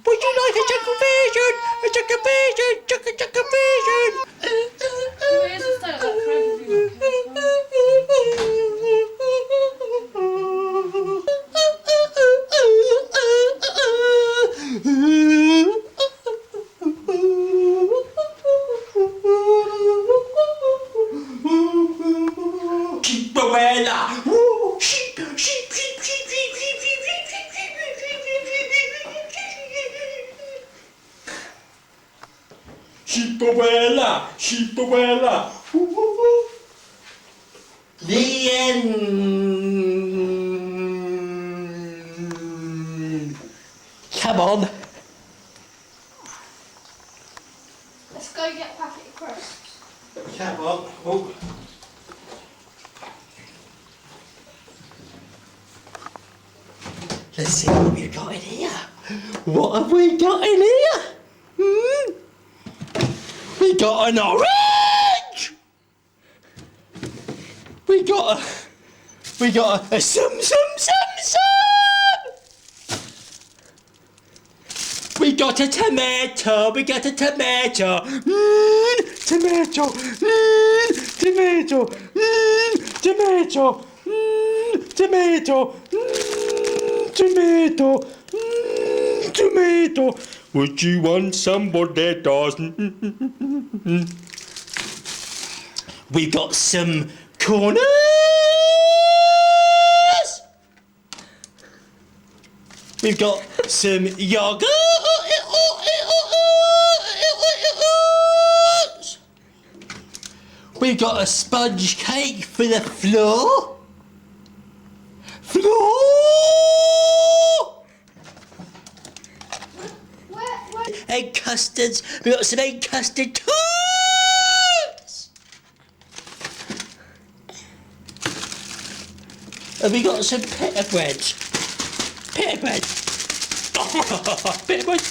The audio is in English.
Would you like a chuckle vision? A chuckle vision? Chuckle vision? Your ears will stay like that forever if you're Cinderella! Woo! Sheep, sheep, sheep, sheep, sheep, sheep, sheep, sheep, sheep, Cinderella! Cinderella! The end. Come on. Let's go get a packet of crisps. Come on. Oh. Let's see what we've got in here. What have we got in here? We got an orange. We got a some. We got a tomato. We got a tomato. Tomato. Tomato. Tomato. Tomato. Tomato. Tomato. Would you want some potatoes? We got some corners. We've got some yogurt. We've got a sponge cake for the floor. Egg custards. We've got some egg custard tarts. And we got some pita bread. Pita bread. Pita bread.